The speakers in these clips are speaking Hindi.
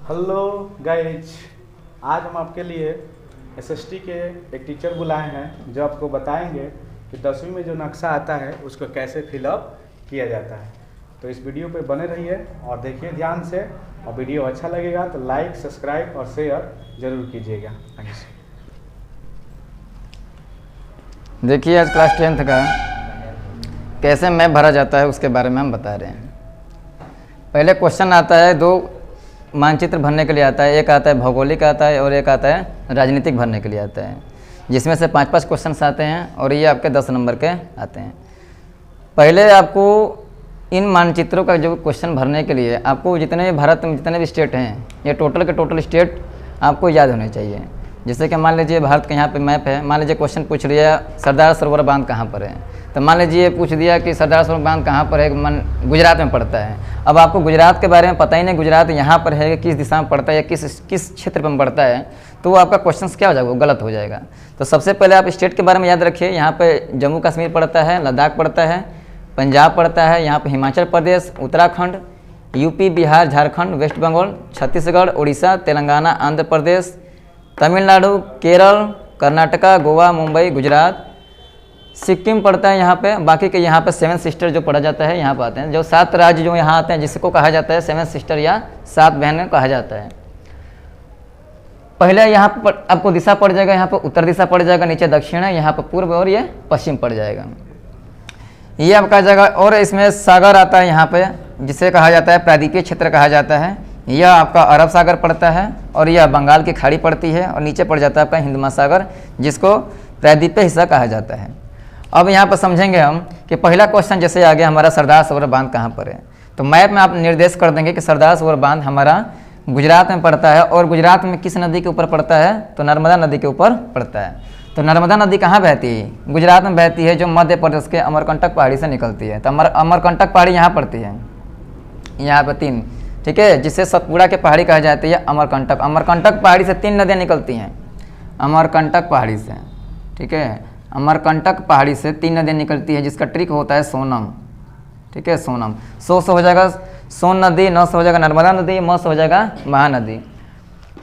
हेलो गाइज, आज हम आपके लिए एसएसटी के एक टीचर बुलाए हैं जो आपको बताएंगे कि 10वीं में जो नक्शा आता है उसको कैसे फिलअप किया जाता है। तो इस वीडियो पे बने रहिए और देखिए ध्यान से, और वीडियो अच्छा लगेगा तो लाइक, सब्सक्राइब और शेयर जरूर कीजिएगा। देखिए, आज क्लास 10th का कैसे मैप भरा जाता है उसके बारे में हम बता रहे हैं। पहले क्वेश्चन आता है, दो मानचित्र भरने के लिए आता है। एक आता है भौगोलिक आता है और एक आता है राजनीतिक भरने के लिए आता है, जिसमें से 5-5 क्वेश्चन आते हैं और ये आपके 10 नंबर के आते हैं। पहले आपको इन मानचित्रों का जो क्वेश्चन भरने के लिए आपको जितने भारत में जितने भी स्टेट हैं, ये टोटल के टोटल स्टेट आपको याद होने चाहिए। जैसे कि मान लीजिए भारत का यहाँ पे मैप है, मान लीजिए क्वेश्चन पूछ लिया सरदार सरोवर बांध कहाँ पर है, तो मान लीजिए पूछ दिया कि सरदार सरोवर बांध कहाँ पर है, गुजरात में पड़ता है। अब आपको गुजरात के बारे में पता ही नहीं, गुजरात यहाँ पर है, किस दिशा में पड़ता है या किस क्षेत्र में पड़ता है, तो वो आपका क्वेश्चन क्या हो जाएगा, वो गलत हो जाएगा। तो सबसे पहले आप स्टेट के बारे में याद रखिए। यहाँ पर जम्मू कश्मीर पड़ता है, लद्दाख पड़ता है, पंजाब पड़ता है, यहाँ पर हिमाचल प्रदेश, उत्तराखंड, यूपी, बिहार, झारखंड, वेस्ट बंगाल, छत्तीसगढ़, उड़ीसा, तेलंगाना, आंध्र प्रदेश, तमिलनाडु, केरल, कर्नाटका, गोवा, मुंबई, गुजरात, सिक्किम पड़ता है यहाँ पे। बाकी के यहाँ पे 7 सिस्टर जो पढ़ा जाता है यहाँ पे आते हैं। जो 7 राज्य जो यहाँ आते हैं जिसको कहा जाता है 7 सिस्टर या 7 बहनें कहा जाता है। पहले यहाँ पर आपको दिशा पड़ जाएगा, यहाँ पर उत्तर दिशा पड़ जाएगा, नीचे दक्षिण है, यहाँ पर पूर्व और ये पश्चिम पड़ जाएगा, ये आपका जाएगा। और इसमें सागर आता है यहाँ पे, जिसे कहा जाता है प्रायद्वीपीय क्षेत्र कहा जाता है। यह आपका अरब सागर पड़ता है और यह बंगाल की खाड़ी पड़ती है, और नीचे पड़ जाता है आपका हिंद महासागर, जिसको प्रायद्वीपीय हिस्सा कहा जाता है। अब यहाँ पर समझेंगे हम कि पहला क्वेश्चन जैसे आ गया हमारा सरदार सरोवर बांध कहाँ पर है, तो मैप में आप निर्देश कर देंगे कि सरदार सरोवर बांध हमारा गुजरात में पड़ता है। और गुजरात में किस नदी के ऊपर पड़ता है, तो नर्मदा नदी के ऊपर पड़ता है। तो नर्मदा नदी कहाँ बहती है, गुजरात में बहती है, जो मध्य प्रदेश के अमरकंटक पहाड़ी से निकलती है। तो अमरकंटक पहाड़ी यहाँ पड़ती है, यहाँ पर 3, ठीक है, जिसे सतपुड़ा के पहाड़ी कहा जाती है अमरकंटक। अमरकंटक पहाड़ी से 3 नदियाँ निकलती हैं, अमरकंटक पहाड़ी से, ठीक है, अमरकंटक पहाड़ी से 3 नदियाँ निकलती है, जिसका ट्रिक होता है सोनम, ठीक है, सोनम। 100 से हो जाएगा सोन नदी, 9 से हो जाएगा नर्मदा नदी, 10 से हो जाएगा महानदी।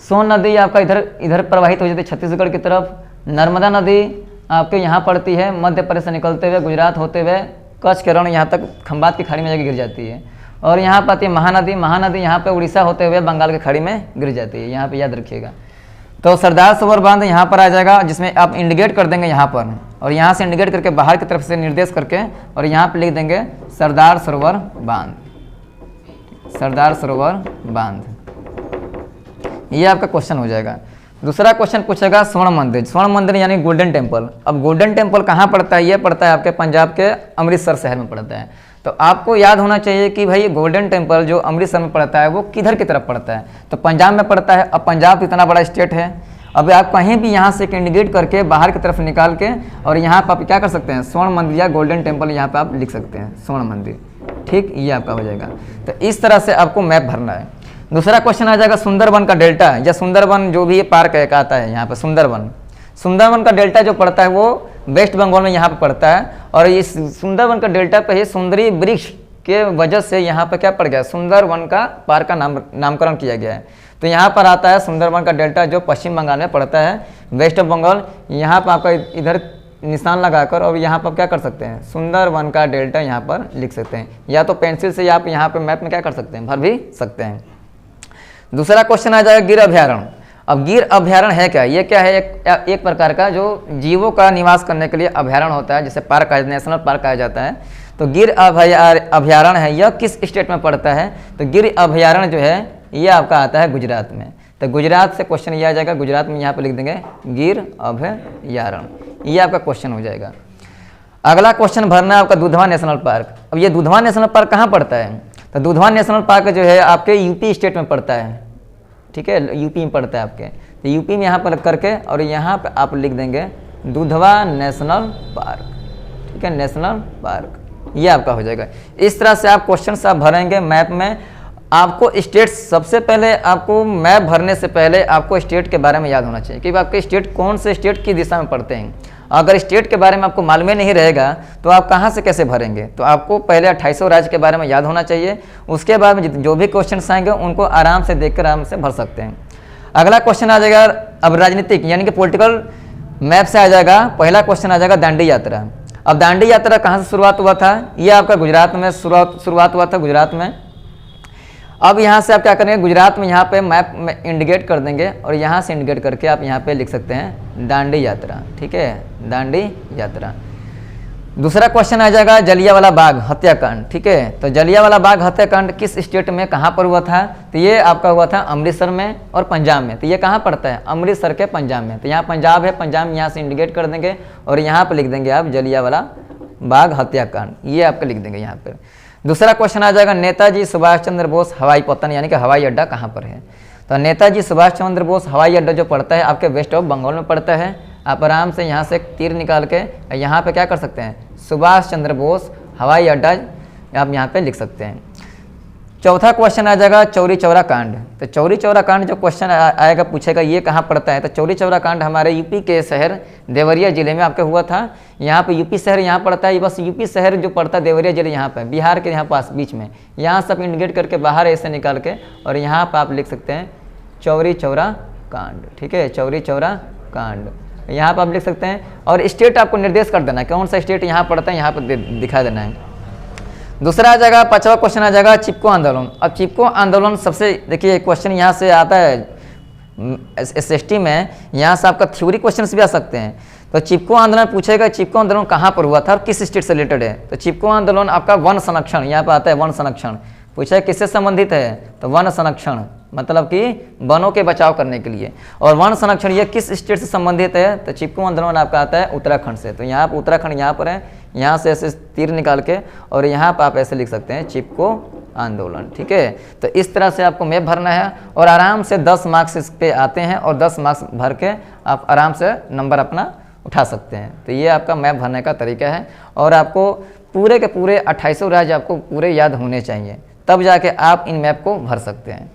सोन नदी आपका इधर प्रवाहित हो जाती है छत्तीसगढ़ की तरफ। नर्मदा नदी आपके यहाँ पड़ती है, मध्य प्रदेश से निकलते हुए गुजरात होते हुए कच्छ के रण यहाँ तक खंबात की खाड़ी में जाकर गिर जाती है। और यहाँ पर आती है महानदी, महानदी यहाँ पे उड़ीसा होते हुए बंगाल की खाड़ी में गिर जाती है, यहाँ पे याद रखिएगा। तो सरदार सरोवर बांध यहाँ पर आ जाएगा, जिसमें आप इंडिकेट कर देंगे यहाँ पर, और यहाँ से इंडिकेट करके बाहर की तरफ से निर्देश करके और यहाँ पे लिख देंगे सरदार सरोवर बांध, सरदार सरोवर बांध। ये आपका क्वेश्चन हो जाएगा। दूसरा क्वेश्चन पूछेगा स्वर्ण मंदिर, स्वर्ण मंदिर यानी गोल्डन टेम्पल। अब गोल्डन टेम्पल कहाँ पड़ता है, ये पड़ता है आपके पंजाब के अमृतसर शहर में पड़ता है। तो आपको याद होना चाहिए कि भाई गोल्डन टेम्पल जो अमृतसर में पड़ता है वो किधर की तरफ पड़ता है, तो पंजाब में पड़ता है। अब पंजाब इतना बड़ा स्टेट है, अब आप कहीं भी यहाँ से इंडिकेट करके बाहर की तरफ निकाल के और यहाँ पर आप क्या कर सकते हैं, स्वर्ण मंदिर या गोल्डन टेम्पल यहाँ पे आप लिख सकते हैं, स्वर्ण मंदिर, ठीक, ये आपका हो जाएगा। तो इस तरह से आपको मैप भरना है। दूसरा क्वेश्चन आ जाएगा सुंदरबन का डेल्टा, या सुंदरबन जो भी ये पार्क एक आता है यहाँ पर सुंदरबन, सुंदरबन का डेल्टा जो पड़ता है वो वेस्ट बंगाल में यहाँ पे पड़ता है। और इस सुंदरबन का डेल्टा पे ही सुंदरी वृक्ष के वजह से यहाँ पे क्या पड़ गया, सुंदरबन का पार्क का नामकरण किया गया है। तो यहाँ पर आता है सुंदरबन का डेल्टा जो पश्चिम बंगाल में पड़ता है, वेस्ट बंगाल। यहाँ पर आपका इधर निशान लगाकर और यहाँ पर क्या कर सकते हैं, सुंदरबन का डेल्टा यहाँ पर लिख सकते हैं, या तो पेंसिल से आप यहाँ पर मैप में क्या कर सकते हैं, भर भी सकते हैं। दूसरा क्वेश्चन आ जाएगा गिर अभ्यारण्य। अब गिर अभ्यारण्य है क्या, ये क्या है, एक प्रकार का जो जीवों का निवास करने के लिए अभ्यारण्य होता है, जिसे पार्क नेशनल पार्क कहा जाता है। तो गिर अभ्यारण्य है, यह किस स्टेट में पड़ता है, तो गिर अभ्यारण्य जो है ये आपका आता है गुजरात में। तो गुजरात से क्वेश्चन ये आ जाएगा, गुजरात में यहाँ पर लिख देंगे गिर अभ्यारण्य, ये आपका क्वेश्चन हो जाएगा। अगला क्वेश्चन भरना है आपका दुधवा नेशनल पार्क। अब ये दुधवा नेशनल पार्क कहाँ पड़ता है, तो दुधवा नेशनल पार्क जो है आपके यूपी स्टेट में पड़ता है, ठीक है, यूपी में पड़ता है आपके। तो यूपी में यहाँ पर करके और यहाँ पे आप लिख देंगे दुधवा नेशनल पार्क, ठीक है, नेशनल पार्क, ये आपका हो जाएगा। इस तरह से आप क्वेश्चन आप भरेंगे मैप में। आपको स्टेट, सबसे पहले आपको मैप भरने से पहले आपको स्टेट के बारे में याद होना चाहिए कि आपके स्टेट कौन से स्टेट की दिशा में पड़ते हैं। अगर स्टेट के बारे में आपको मालूम ही नहीं रहेगा तो आप कहाँ से कैसे भरेंगे। तो आपको पहले 28 राज्य के बारे में याद होना चाहिए, उसके बाद में जो भी क्वेश्चन आएंगे उनको आराम से देखकर आराम से भर सकते हैं। अगला क्वेश्चन आ जाएगा अब राजनीतिक यानी कि पॉलिटिकल मैप से आ जाएगा। पहला क्वेश्चन आ जाएगा दांडी यात्रा। अब दांडी यात्रा कहाँ से शुरुआत हुआ था, ये आपका गुजरात में शुरुआत हुआ था, गुजरात में। अब यहाँ से आप क्या करेंगे, गुजरात में यहाँ पे मैप में इंडिकेट कर देंगे और यहाँ से इंडिकेट करके आप यहाँ पे लिख सकते हैं दांडी यात्रा, ठीक है, दांडी यात्रा। दूसरा क्वेश्चन आ जाएगा जलियांवाला बाग हत्याकांड, ठीक है। तो जलियांवाला बाग हत्याकांड किस स्टेट में कहाँ पर हुआ था, तो ये आपका हुआ था अमृतसर में और पंजाब में। तो ये कहाँ पड़ता है, अमृतसर के पंजाब में। तो यहाँ पंजाब है, पंजाब में यहाँ से इंडिकेट कर देंगे और यहाँ पर लिख देंगे आप जलियांवाला बाग हत्याकांड, ये आपका लिख देंगे यहाँ पर। दूसरा क्वेश्चन आ जाएगा नेताजी सुभाष चंद्र बोस हवाई पतन यानी कि हवाई अड्डा कहाँ पर है। तो नेताजी सुभाष चंद्र बोस हवाई अड्डा जो पड़ता है आपके वेस्ट ऑफ बंगाल में पड़ता है। आप आराम से यहाँ से एक तीर निकाल के यहाँ पे क्या कर सकते हैं, सुभाष चंद्र बोस हवाई अड्डा आप यहाँ पे लिख सकते हैं। चौथा क्वेश्चन आ जाएगा चौरी चौरा कांड। तो चौरी चौरा कांड जो क्वेश्चन आएगा पूछेगा ये कहाँ पड़ता है। तो चौरी चौरा कांड हमारे यूपी के शहर देवरिया जिले में आपके हुआ था। यहाँ पे यूपी शहर यहाँ पड़ता है, बस यूपी शहर जो पड़ता है देवरिया जिले यहाँ पे, बिहार के यहाँ पास बीच में, यहाँ सब इंडिकेट करके बाहर ऐसे निकाल के और यहाँ पर आप लिख सकते हैं चौरी चौरा कांड, ठीक है, चौरी चौरा कांड यहाँ पर आप लिख सकते हैं। और स्टेट आपको निर्देश कर देना है कौन सा स्टेट यहाँ पड़ता है, यहाँ पर दिखा देना है। दूसरा आ जाएगा, पांचवा क्वेश्चन आ जाएगा चिपको आंदोलन। अब चिपको आंदोलन सबसे देखिए क्वेश्चन यहाँ से आता है SST में, यहाँ से आपका थ्योरी क्वेश्चन भी आ सकते हैं। तो चिपको आंदोलन पूछेगा चिपको आंदोलन कहाँ पर हुआ था और किस स्टेट से रिलेटेड है। तो चिपको आंदोलन आपका वन संरक्षण, यहाँ पर आता है वन संरक्षण, पूछा है किससे संबंधित है, तो वन संरक्षण मतलब कि वनों के बचाव करने के लिए। और वन संरक्षण ये किस स्टेट से संबंधित है, तो चिपको आंदोलन आपका आता है उत्तराखंड से। तो यहाँ पर उत्तराखंड यहाँ पर है, यहाँ से ऐसे तीर निकाल के और यहाँ पर आप ऐसे लिख सकते हैं चिपको आंदोलन, ठीक है। तो इस तरह से आपको मैप भरना है और आराम से 10 मार्क्स इस पे आते हैं और 10 मार्क्स भर के आप आराम से नंबर अपना उठा सकते हैं। तो ये आपका मैप भरने का तरीका है और आपको पूरे के पूरे 28 राज्य आपको पूरे याद होने चाहिए, तब जाके आप इन मैप को भर सकते हैं।